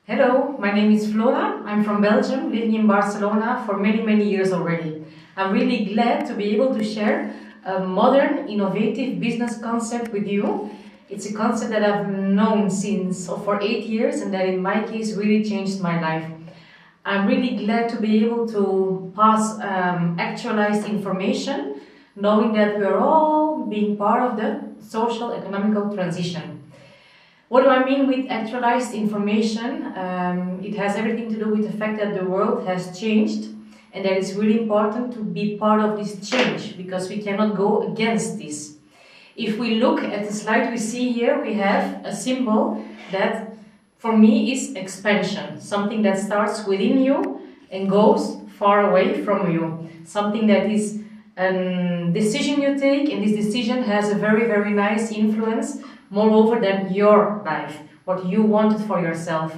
Hello, my name is Flora. I'm from Belgium, living in Barcelona for many years already. I'm really glad to be able to share a modern, innovative business concept with you. It's a concept that I've known since for 8 years and that in my case really changed my life. I'm really glad to be able to pass actualized information, knowing that we are all being part of the social economical transition. What do I mean with actualized information? It has everything to do with the fact that the world has changed and that it's really important to be part of this change because we cannot go against this. If we look at the slide we see here, we have a symbol that for me is expansion, something that starts within you and goes far away from you, something that is a decision you take, and this decision has a very nice influence moreover than your life, what you wanted for yourself.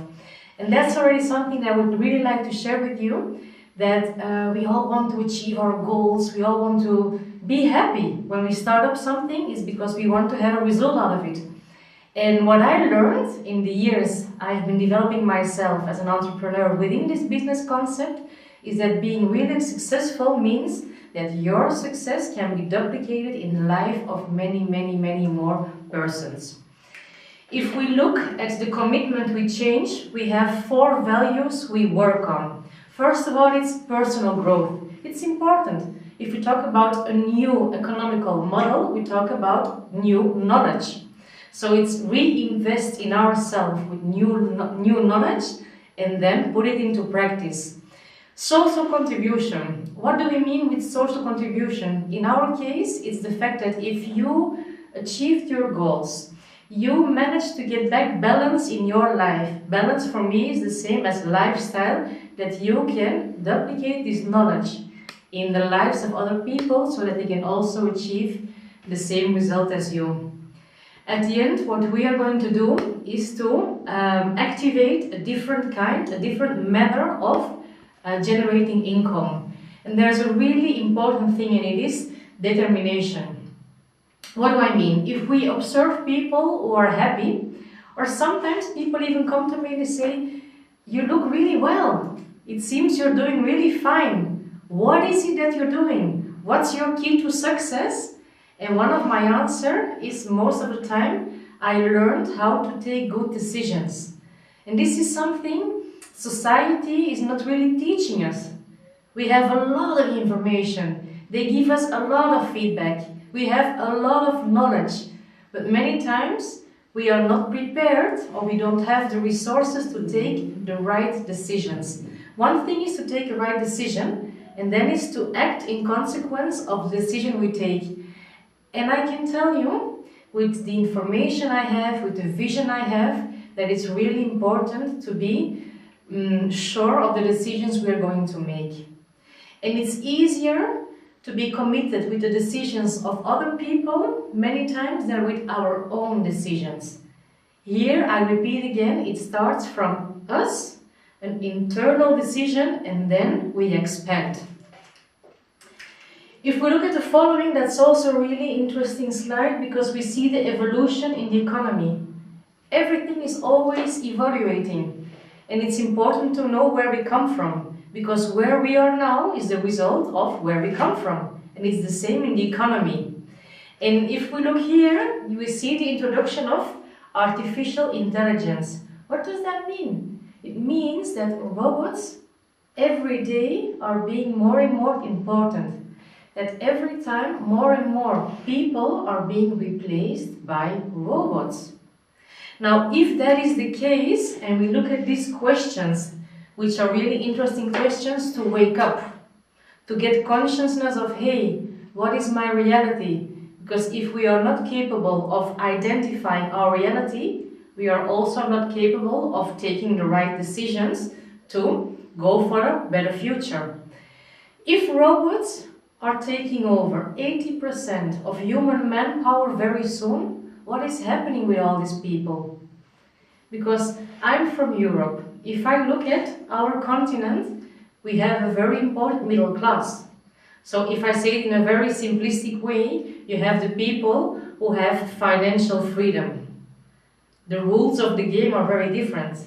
And that's already something that I would really like to share with you, that we all want to achieve our goals, we all want to be happy when we start up something is because we want to have a result out of it. And what I learned in the years I've been developing myself as an entrepreneur within this business concept is that being really successful means that your success can be duplicated in the life of many more persons. If we look at the commitment we change, we have 4 values we work on. First of all, it's personal growth. It's important. If we talk about a new economical model, we talk about new knowledge. So it's reinvest in ourselves with new knowledge and then put it into practice. Social contribution. What do we mean with social contribution? In our case, it's the fact that if you achieved your goals, you managed to get back balance in your life. Balance for me is the same as lifestyle, that you can duplicate this knowledge in the lives of other people so that they can also achieve the same result as you. At the end, what we are going to do is to activate a different manner of generating income. And there's a really important thing, and it is determination. What do I mean? If we observe people who are happy, or sometimes people even come to me and they say, "You look really well. It seems you're doing really fine. What is it that you're doing? What's your key to success?" And one of my answers is, most of the time, I learned how to take good decisions. And this is something society is not really teaching us. We have a lot of information. They give us a lot of feedback. We have a lot of knowledge. But many times we are not prepared, or we don't have the resources to take the right decisions. One thing is to take a right decision, and then is to act in consequence of the decision we take. And I can tell you, with the information I have, with the vision I have, that it's really important to be sure of the decisions we're going to make. And it's easier to be committed with the decisions of other people many times than with our own decisions. Here, I repeat again, it starts from us, an internal decision, and then we expand. If we look at the following, that's also a really interesting slide because we see the evolution in the economy. Everything is always evaluating, and it's important to know where we come from, because where we are now is the result of where we come from, and it's the same in the economy. And if we look here, you will see the introduction of artificial intelligence. What does that mean? It means that robots every day are being more and more important. That every time more and more people are being replaced by robots. Now, if that is the case, and we look at these questions, which are really interesting questions to wake up, to get consciousness of, hey, what is my reality? Because if we are not capable of identifying our reality, we are also not capable of taking the right decisions to go for a better future. If robots are taking over 80% of human manpower very soon, what is happening with all these people? Because I'm from Europe. If I look at our continent, we have a very important middle class. So if I say it in a very simplistic way, you have the people who have financial freedom. The rules of the game are very different.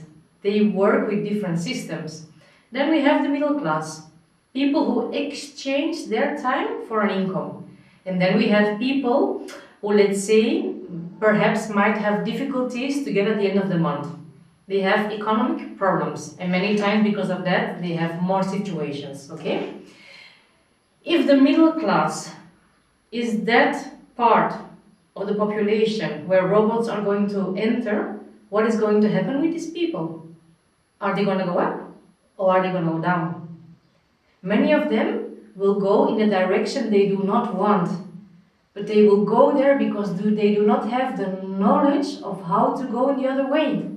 They work with different systems. Then we have the middle class, people who exchange their time for an income. And then we have people who, let's say, perhaps might have difficulties to get at the end of the month. They have economic problems, and many times because of that they have more situations, okay? If the middle class is that part of the population where robots are going to enter, what is going to happen with these people? Are they going to go up or are they going to go down? Many of them will go in the direction they do not want, but they will go there because they do not have the knowledge of how to go in the other way.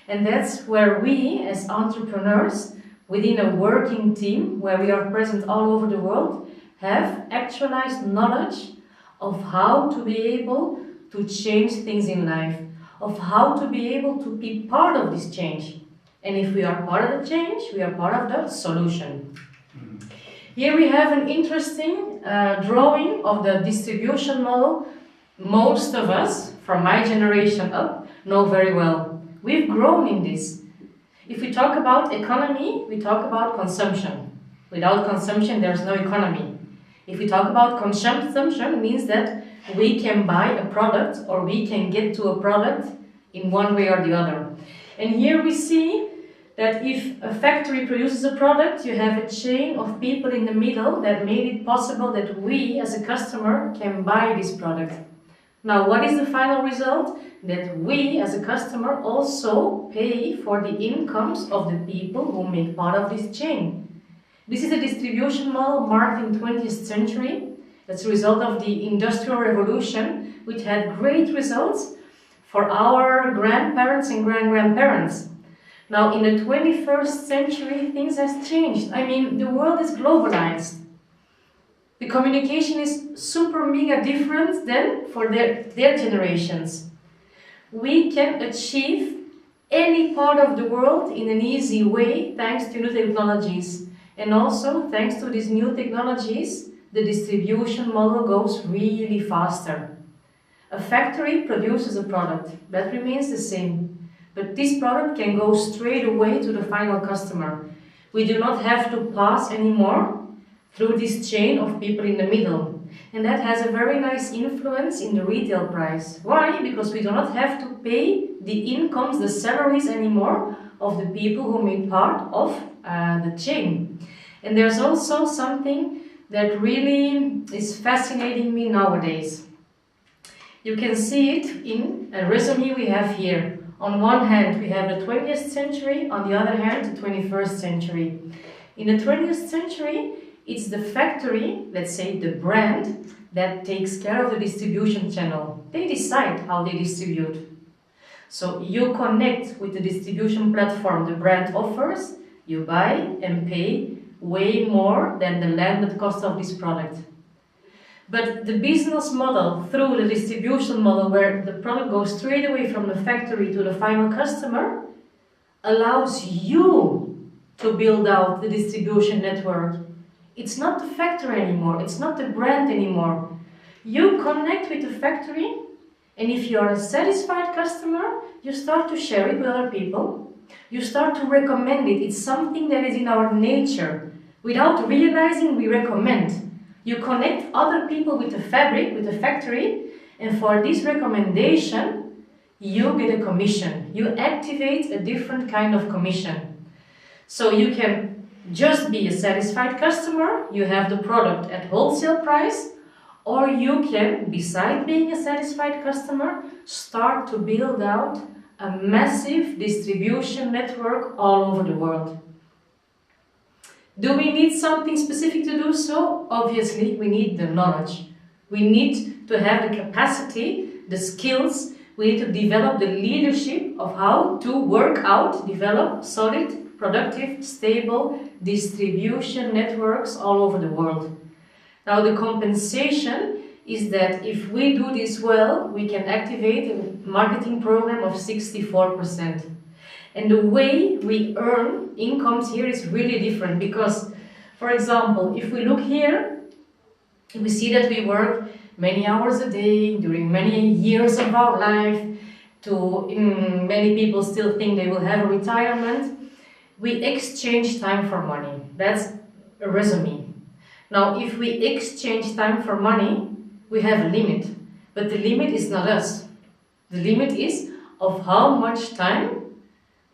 And that's where we, as entrepreneurs, within a working team where we are present all over the world, have actualized knowledge of how to be able to change things in life, of how to be able to be part of this change. And if we are part of the change, we are part of the solution. Here we have an interesting drawing of the distribution model. Most of us, from my generation up, know very well. We've grown in this. If we talk about economy, we talk about consumption. Without consumption, there's no economy. If we talk about consumption, it means that we can buy a product or we can get to a product in one way or the other. And here we see that if a factory produces a product, you have a chain of people in the middle that made it possible that we, as a customer, can buy this product. Now, what is the final result? That we, as a customer, also pay for the incomes of the people who make part of this chain. This is a distribution model marked in the 20th century. That's a result of the Industrial Revolution, which had great results for our grandparents and grand-grandparents. Now, in the 21st century, things have changed. I mean, the world is globalized. The communication is super mega different than for their generations. We can achieve any part of the world in an easy way thanks to new technologies. And also, thanks to these new technologies, the distribution model goes really faster. A factory produces a product, that remains the same. But this product can go straight away to the final customer. We do not have to pass anymore through this chain of people in the middle. And that has a very nice influence in the retail price. Why? Because we do not have to pay the incomes, the salaries anymore of the people who make part of the chain. And there's also something that really is fascinating me nowadays. You can see it in a resume we have here. On one hand, we have the 20th century, on the other hand, the 21st century. In the 20th century, it's the factory, let's say the brand, that takes care of the distribution channel. They decide how they distribute. So you connect with the distribution platform the brand offers, you buy and pay way more than the landed cost of this product. But the business model through the distribution model, where the product goes straight away from the factory to the final customer, allows you to build out the distribution network. It's not the factory anymore, it's not the brand anymore. You connect with the factory, and if you are a satisfied customer, you start to share it with other people. You start to recommend it. It's something that is in our nature. Without realizing, we recommend. You connect other people with the fabric, with the factory, and for this recommendation, you get a commission. You activate a different kind of commission. So you can just be a satisfied customer, you have the product at wholesale price, or you can, beside being a satisfied customer, start to build out a massive distribution network all over the world. Do we need something specific to do so? Obviously, we need the knowledge. We need to have the capacity, the skills. We need to develop the leadership of how to work out, develop solid, productive, stable distribution networks all over the world. Now, the compensation is that if we do this well, we can activate a marketing program of 64%. And the way we earn incomes here is really different because, for example, if we look here, we see that we work many hours a day during many years of our life, many people still think they will have a retirement. We exchange time for money. That's a resume. Now, if we exchange time for money, we have a limit. But the limit is not us. The limit is of how much time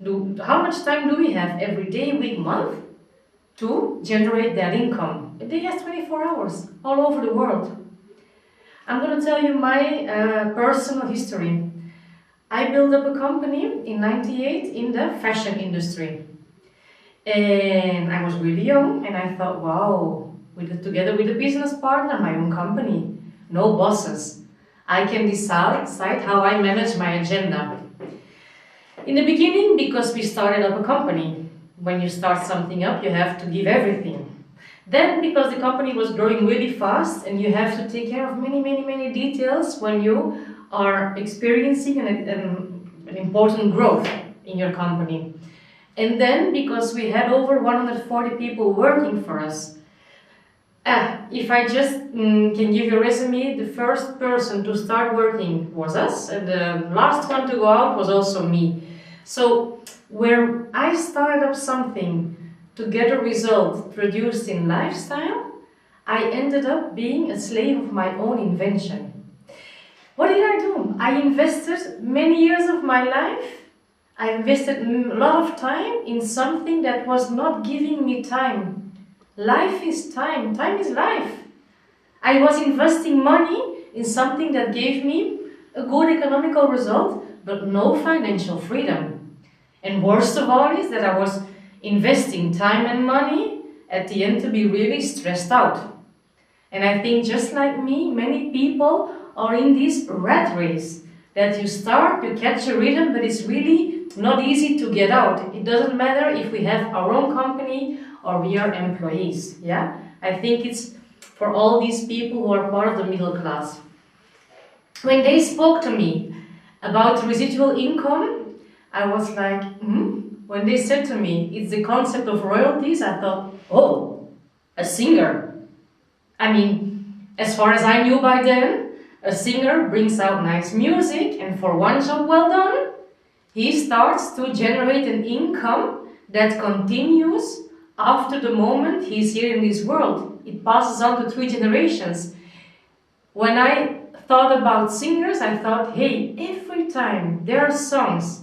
do we have every day, week, month to generate that income. A day has 24 hours all over the world. I'm going to tell you my personal history. I built up a company in '98 in the fashion industry. And I was really young and I thought, wow, together with a business partner, my own company, no bosses. I can decide how I manage my agenda. In the beginning, because we started up a company, when you start something up, you have to give everything. Then, because the company was growing really fast and you have to take care of many details when you are experiencing an important growth in your company. And then, because we had over 140 people working for us, if I just can give you a resume, the first person to start working was us, and the last one to go out was also me. So, where I started up something to get a result produced in lifestyle, I ended up being a slave of my own invention. What did I do? I invested many years of my life. I invested a lot of time in something that was not giving me time. Life is time. Time is life. I was investing money in something that gave me a good economical result, but no financial freedom. And worst of all is that I was investing time and money at the end to be really stressed out. And I think just like me, many people are in this rat race that you start to catch a rhythm, but it's really not easy to get out. It doesn't matter if we have our own company or we are employees. Yeah, I think it's for all these people who are part of the middle class. When they spoke to me about residual income, I was like, When they said to me, it's the concept of royalties, I thought, oh, a singer. I mean, as far as I knew by then, a singer brings out nice music, and for one job well done, he starts to generate an income that continues after the moment he's here in this world. It passes on to 3 generations. When I thought about singers, I thought, hey, every time their songs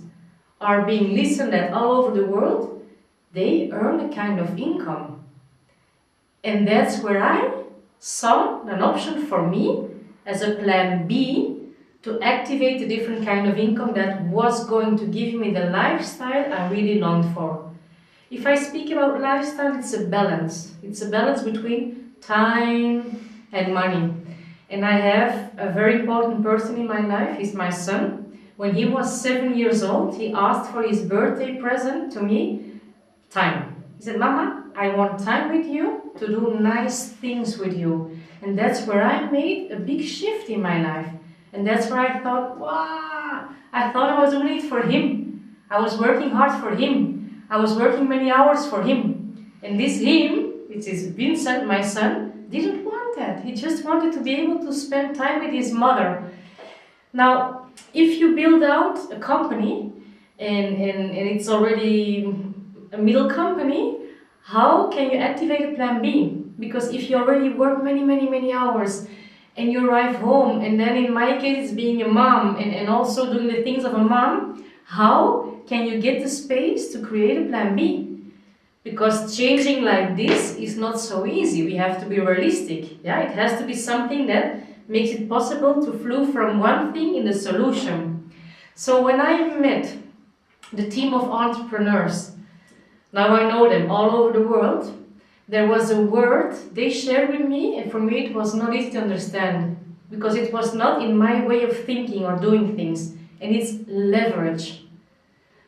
are being listened at all over the world, they earn a kind of income. And that's where I saw an option for me as a plan B to activate a different kind of income that was going to give me the lifestyle I really longed for. If I speak about lifestyle, it's a balance. It's a balance between time and money. And I have a very important person in my life, he's my son. When he was 7 years old, he asked for his birthday present to me, time. He said, Mama, I want time with you to do nice things with you. And that's where I made a big shift in my life. And that's where I thought, wow, I thought I was doing it for him. I was working hard for him. I was working many hours for him. And this him, which is Vincent, my son, didn't want that. He just wanted to be able to spend time with his mother. Now, if you build out a company and it's already a middle company, how can you activate a plan B? Because if you already work many hours and you arrive home, and then in my case being a mom and also doing the things of a mom, how can you get the space to create a plan B? Because changing like this is not so easy. We have to be realistic. Yeah, it has to be something that makes it possible to flow from one thing in the solution. So when I met the team of entrepreneurs, now I know them all over the world, there was a word they shared with me, and for me it was not easy to understand because it was not in my way of thinking or doing things, and it's leverage.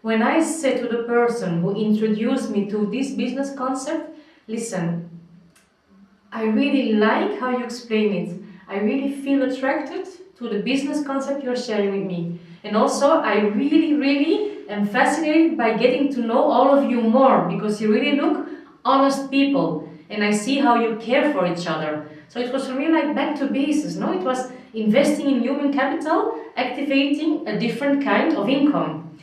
When I said to the person who introduced me to this business concept, listen, I really like how you explain it. I really feel attracted to the business concept you're sharing with me. And also, I really am fascinated by getting to know all of you more because you really look honest people. And I see how you care for each other. So it was for me like back to basics, no? It was investing in human capital, activating a different kind of income.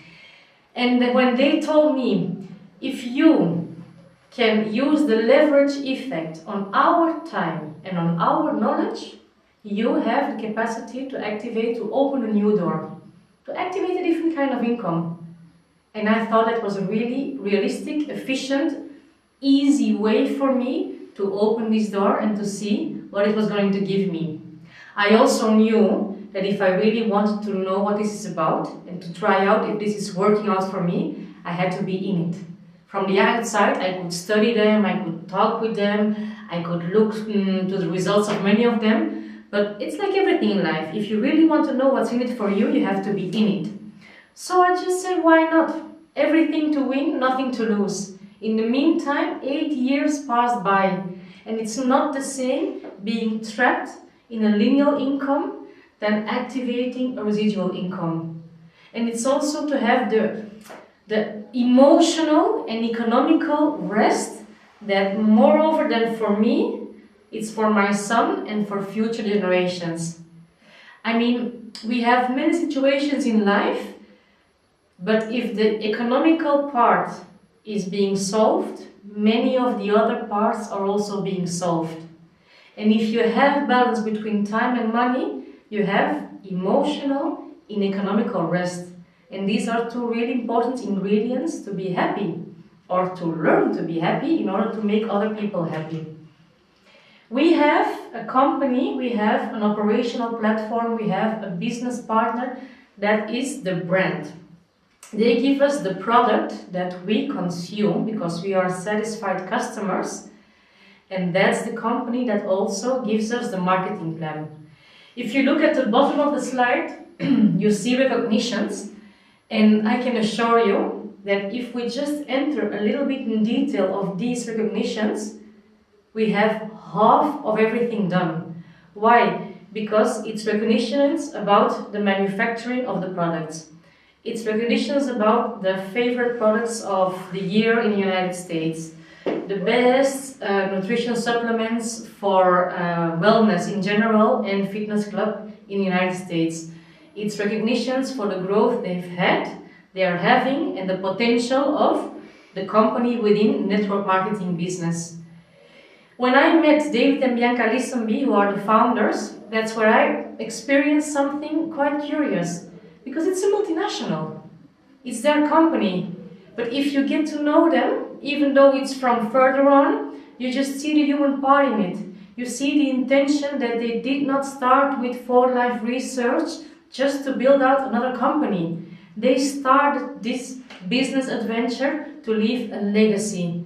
And when they told me, if you can use the leverage effect on our time and on our knowledge, you have the capacity to activate, to open a new door, to activate a different kind of income. And I thought that was a really realistic, efficient, easy way for me to open this door and to see what it was going to give me. I also knew that if I really wanted to know what this is about and to try out if this is working out for me, I had to be in it. From the outside, I could study them, I could talk with them, I could look to the results of many of them, but it's like everything in life. If you really want to know what's in it for you, you have to be in it. So I just said, why not? Everything to win, nothing to lose. In the meantime, 8 years passed by, and it's not the same being trapped in a linear income than activating a residual income. And it's also to have the emotional and economical rest that, moreover than for me, it's for my son and for future generations. I mean, we have many situations in life, but if the economical part is being solved, many of the other parts are also being solved. And if you have balance between time and money, you have emotional and economical rest. And these are two really important ingredients to be happy, or to learn to be happy in order to make other people happy. We have a company, we have an operational platform, we have a business partner that is the brand. They give us the product that we consume because we are satisfied customers, and that's the company that also gives us the marketing plan. If you look at the bottom of the slide, you see recognitions, and I can assure you that if we just enter a little bit in detail of these recognitions, we have half of everything done. Why? Because it's recognitions about the manufacturing of the products. It's recognitions about the favorite products of the year in the United States, the best nutrition supplements for wellness in general and fitness club in the United States. It's recognitions for the growth they are having, and the potential of the company within network marketing business. When I met David and Bianca Lissenby, who are the founders, that's where I experienced something quite curious. Because it's a multinational. It's their company. But if you get to know them, even though it's from further on, you just see the human part in it. You see the intention that they did not start with For Life Research just to build out another company. They started this business adventure to leave a legacy,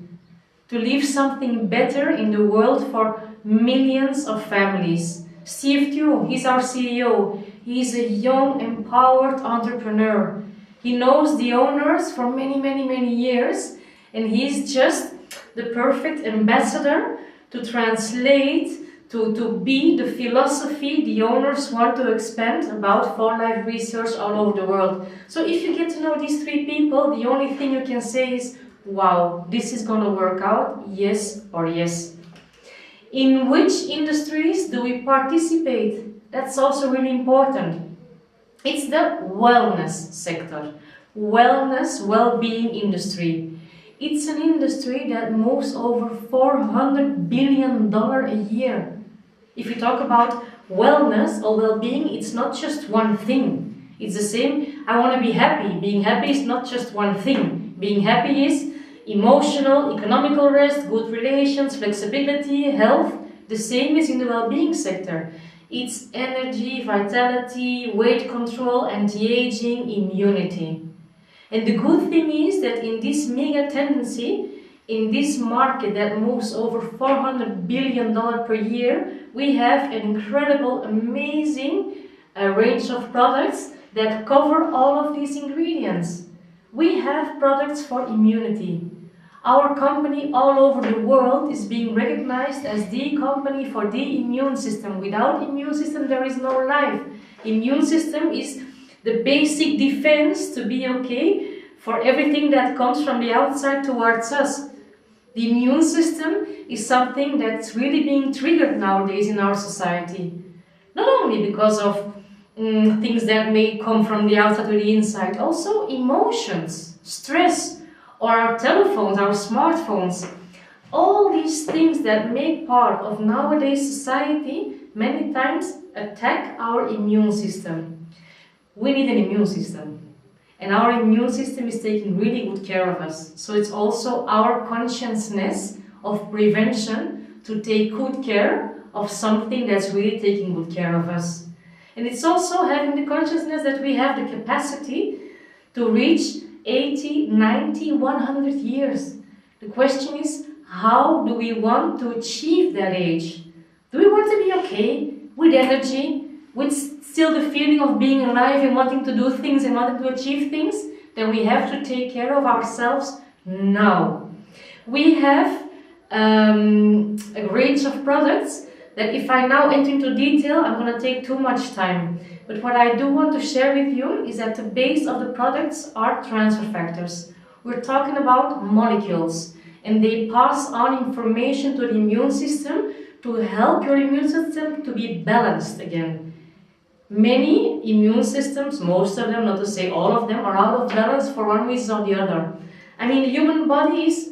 to leave something better in the world for millions of families. Steve Tew, he's our CEO. He's a young, empowered entrepreneur. He knows the owners for many years, and he's just the perfect ambassador to translate, to be the philosophy the owners want to expand about For Life Research all over the world. So if you get to know these three people, the only thing you can say is, wow, this is going to work out, yes or yes. In which industries do we participate? That's also really important. It's the wellness sector. Wellness, well-being industry. It's an industry that moves over $400 billion a year. If you talk about wellness or well-being, it's not just one thing. It's the same, I want to be happy. Being happy is not just one thing. Being happy is emotional, economical rest, good relations, flexibility, health. The same is in the well-being sector. It's energy, vitality, weight control, anti-aging, immunity. And the good thing is that in this mega tendency, in this market that moves over $400 billion per year, we have an incredible, amazing range of products that cover all of these ingredients. We have products for immunity. Our company all over the world is being recognized as the company for the immune system. Without immune system, there is no life. Immune system is the basic defense to be okay for everything that comes from the outside towards us. The immune system is something that's really being triggered nowadays in our society. Not only because of things that may come from the outside to the inside, also emotions, stress, or our telephones, our smartphones. All these things that make part of nowadays society many times attack our immune system. We need an immune system. And our immune system is taking really good care of us. So it's also our consciousness of prevention to take good care of something that's really taking good care of us. And it's also having the consciousness that we have the capacity to reach 80, 90, 100 years. The question is, how do we want to achieve that age? Do we want to be okay, with energy, with still the feeling of being alive and wanting to do things and wanting to achieve things? Then we have to take care of ourselves now. We have a range of products that if I now enter into detail, I'm going to take too much time. But what I do want to share with you is that the base of the products are transfer factors. We're talking about molecules, and they pass on information to the immune system to help your immune system to be balanced again. Many immune systems, most of them, not to say all of them, are out of balance for one reason or the other. I mean, the human body is,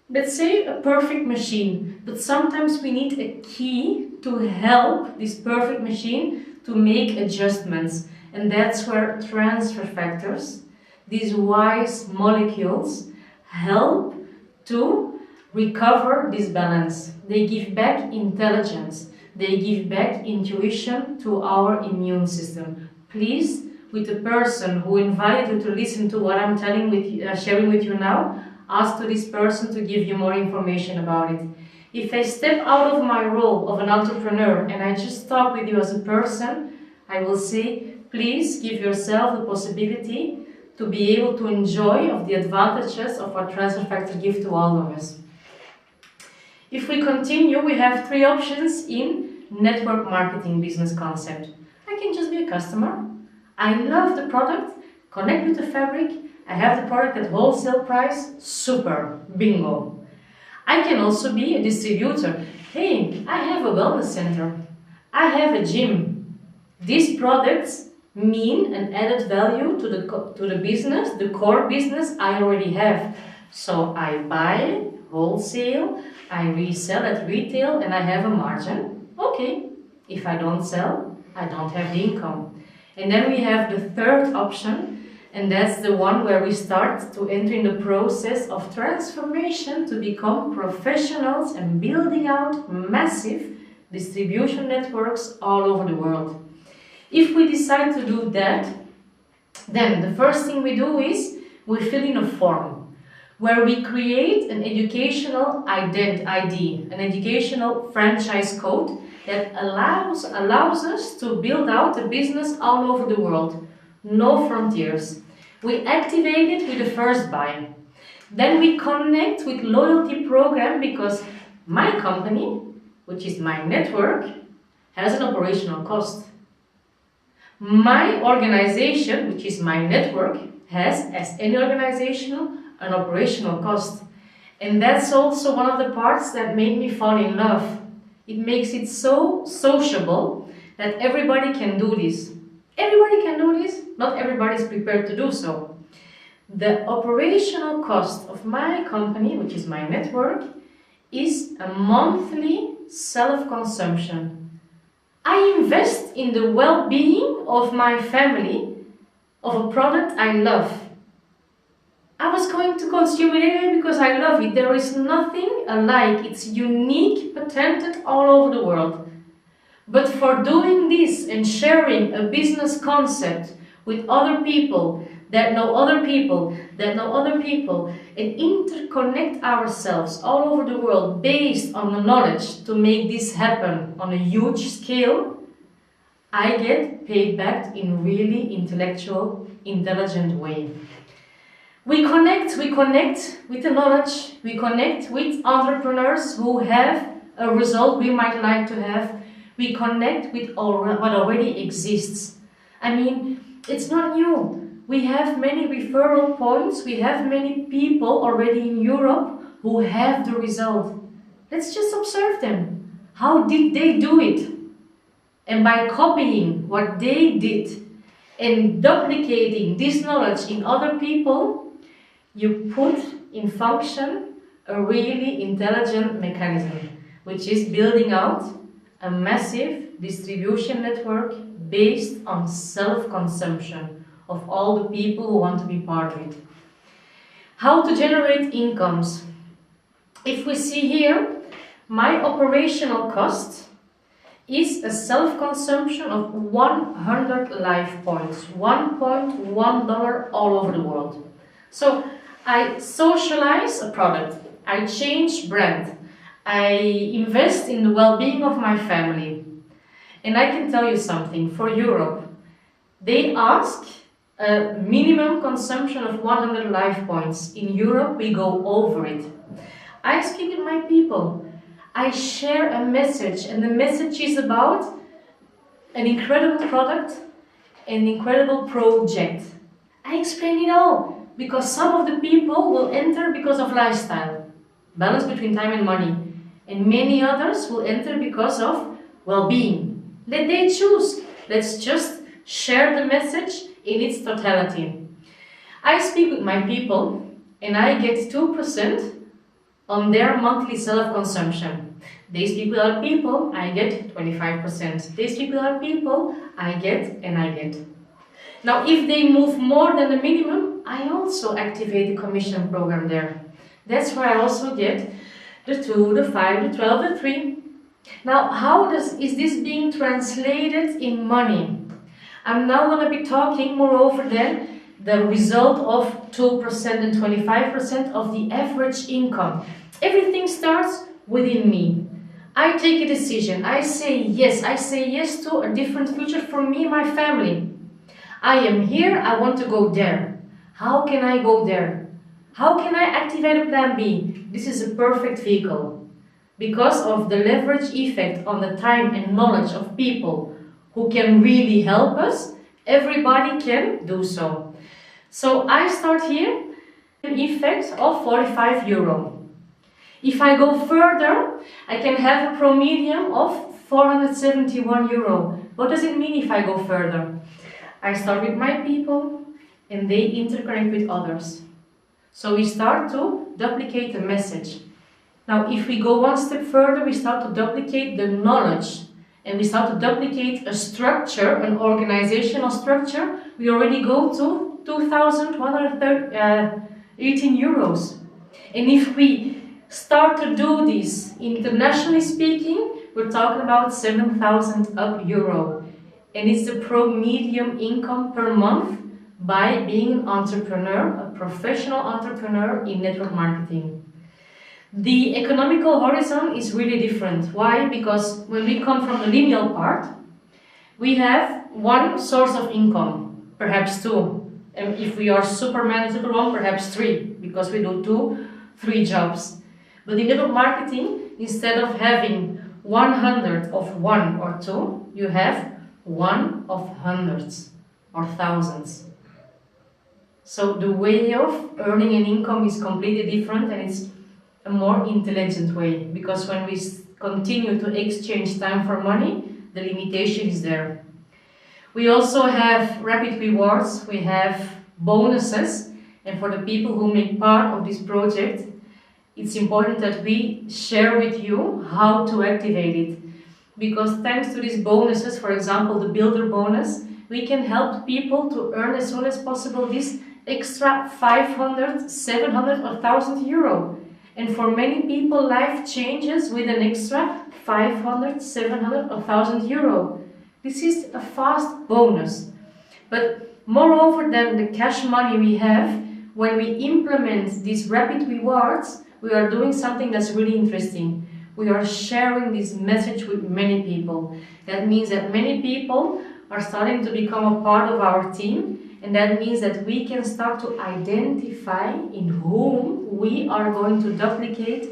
let's say, a perfect machine, but sometimes we need a key to help this perfect machine to make adjustments. And that's where transfer factors, these wise molecules, help to recover this balance. They give back intelligence. They give back intuition to our immune system. Please, with the person who invited you to listen to what I'm sharing with you now, ask to this person to give you more information about it. If I step out of my role of an entrepreneur and I just talk with you as a person, I will say, please give yourself the possibility to be able to enjoy of the advantages of what transfer factor give to all of us. If we continue, we have three options in network marketing business concept. I can just be a customer. I love the product, connect with the fabric, I have the product at wholesale price, super, bingo. I can also be a distributor. Hey, I have a wellness center. I have a gym. These products mean an added value to the business, the core business I already have. So I buy wholesale, I resell at retail, and I have a margin. Okay, if I don't sell, I don't have the income. And then we have the third option, and that's the one where we start to enter in the process of transformation to become professionals and building out massive distribution networks all over the world. If we decide to do that, then the first thing we do is we fill in a form where we create an educational ID, an educational franchise code that allows us to build out a business all over the world. No frontiers. We activate it with the first buy. Then we connect with loyalty program because my company, which is my network, has an operational cost. My organization, which is my network, has, as any organization, an operational cost. And that's also one of the parts that made me fall in love. It makes it so sociable that everybody can do this. Everybody can do this, not everybody is prepared to do so. The operational cost of my company, which is my network, is a monthly self-consumption. I invest in the well-being of my family of a product I love. I was going to consume it anyway because I love it. There is nothing alike. It's unique, patented all over the world. But for doing this and sharing a business concept with other people that know other people, that know other people, and interconnect ourselves all over the world based on the knowledge to make this happen on a huge scale, I get paid back in really intellectual, intelligent way. We connect with the knowledge, we connect with entrepreneurs who have a result we might like to have. We connect with what already exists. I mean, it's not new. We have many referral points. We have many people already in Europe who have the result. Let's just observe them. How did they do it? And by copying what they did and duplicating this knowledge in other people, you put in function a really intelligent mechanism, which is building out a massive distribution network based on self-consumption of all the people who want to be part of it. How to generate incomes? If we see here, my operational cost is a self-consumption of 100 life points, $1.1 all over the world. So I socialize a product, I change brand, I invest in the well-being of my family. And I can tell you something, for Europe, they ask a minimum consumption of 100 life points. In Europe, we go over it. I speak with my people. I share a message, and the message is about an incredible product, an incredible project. I explain it all, because some of the people will enter because of lifestyle, balance between time and money, and many others will enter because of well-being. Let they choose. Let's just share the message in its totality. I speak with my people and I get 2% on their monthly self-consumption. These people are people, I get 25%. These people are people, I get and I get. Now, if they move more than the minimum, I also activate the commission program there. That's where I also get the 2, the 5, the 12, the 3. Now, how is this being translated in money? I'm now going to be talking, moreover, then the result of 2% and 25% of the average income. Everything starts within me. I take a decision. I say yes to a different future for me and my family. I am here, I want to go there. How can I go there? How can I activate a plan B? This is a perfect vehicle. Because of the leverage effect on the time and knowledge of people who can really help us, everybody can do so. So I start here, an effect of 45 euro. If I go further, I can have a promedium of 471 euro. What does it mean if I go further? I start with my people and they interconnect with others. So we start to duplicate the message. Now, if we go one step further, we start to duplicate the knowledge and we start to duplicate a structure, an organizational structure. We already go to 2,118 euros. And if we start to do this, internationally speaking, we're talking about 7,000 euro. And it's the pro-medium income per month by being an entrepreneur, a professional entrepreneur in network marketing. The economical horizon is really different. Why? Because when we come from the lineal part, we have one source of income, perhaps two. And if we are Superman, Superwoman, perhaps three, because we do 2, 3 jobs. But in network marketing, instead of having 100 of 1 or 2, you have 1 of hundreds or thousands. So the way of earning an income is completely different, and it's a more intelligent way, because when we continue to exchange time for money, the limitation is there. We also have rapid rewards, we have bonuses, and for the people who make part of this project, it's important that we share with you how to activate it. Because thanks to these bonuses, for example, the builder bonus, we can help people to earn as soon as possible this extra 500, 700 or 1,000 euro. And for many people, life changes with an extra 500, 700 or 1,000 euro. This is a fast bonus. But moreover than the cash money we have, when we implement these rapid rewards, we are doing something that's really interesting. We are sharing this message with many people. That means that many people are starting to become a part of our team, and that means that we can start to identify in whom we are going to duplicate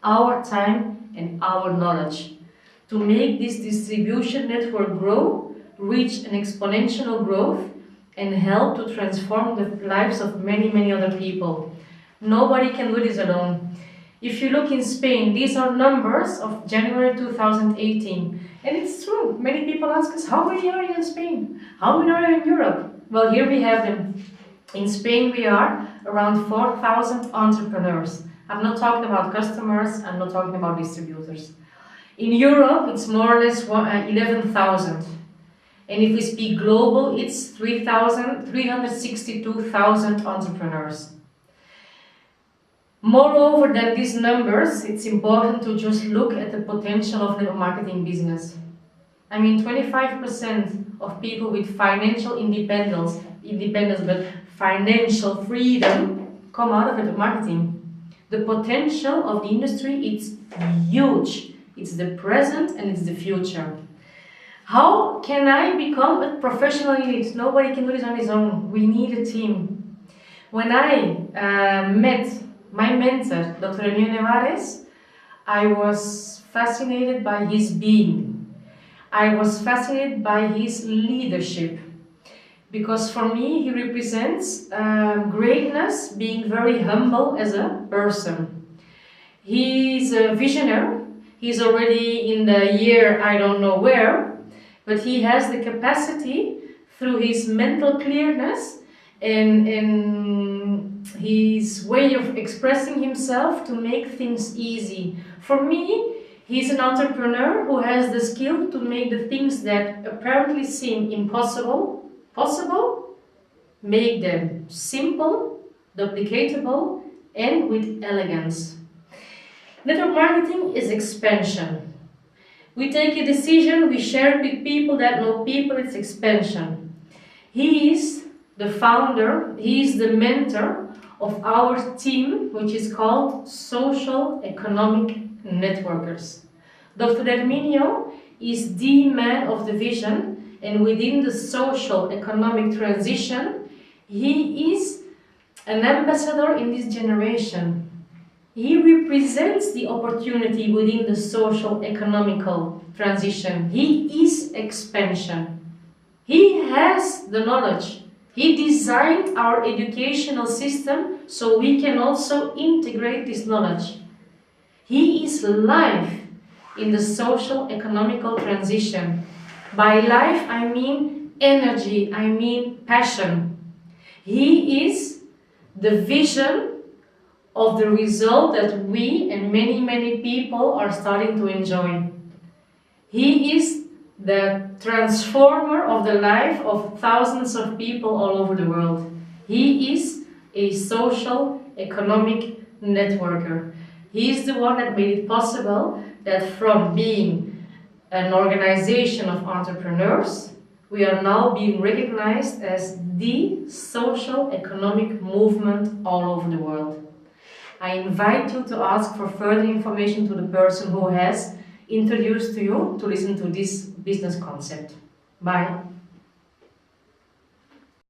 our time and our knowledge to make this distribution network grow, reach an exponential growth, and help to transform the lives of many, many other people. Nobody can do this alone. If you look in Spain, these are numbers of January 2018. And it's true, many people ask us, how many are you in Spain? How many are you in Europe? Well, here we have them. In Spain we are around 4,000 entrepreneurs. I'm not talking about customers, I'm not talking about distributors. In Europe it's more or less 11,000. And if we speak global, it's 362,000 entrepreneurs. Moreover than these numbers, it's important to just look at the potential of the marketing business. I mean, 25% of people with financial independence, but financial freedom come out of network marketing. The potential of the industry, it's huge. It's the present and it's the future. How can I become a professional in it? Nobody can do this on his own. We need a team. When I met my mentor, Dr. Emilio Nevares, I was fascinated by his being. I was fascinated by his leadership. Because for me, he represents greatness, being very humble as a person. He's a visionary. He's already in the year I don't know where, but he has the capacity through his mental clearness and his way of expressing himself to make things easy. For me, he's an entrepreneur who has the skill to make the things that apparently seem impossible, possible, make them simple, duplicatable, and with elegance. Network marketing is expansion. We take a decision, we share it with people that know people, it's expansion. He is the founder, he is the mentor of our team, which is called Social Economic Networkers. Dr. Herminio is the man of the vision, and within the social economic transition, he is an ambassador in this generation. He represents the opportunity within the social economical transition. He is expansion. He has the knowledge. He designed our educational system so we can also integrate this knowledge. He is life in the social economical transition. By life I mean energy, I mean passion. He is the vision of the result that we and many people are starting to enjoy. He is the transformer of the life of thousands of people all over the world. He is a social economic networker. He is the one that made it possible that from being an organization of entrepreneurs, we are now being recognized as the social economic movement all over the world. I invite you to ask for further information to the person who has introduced to you to listen to this business concept. Bye.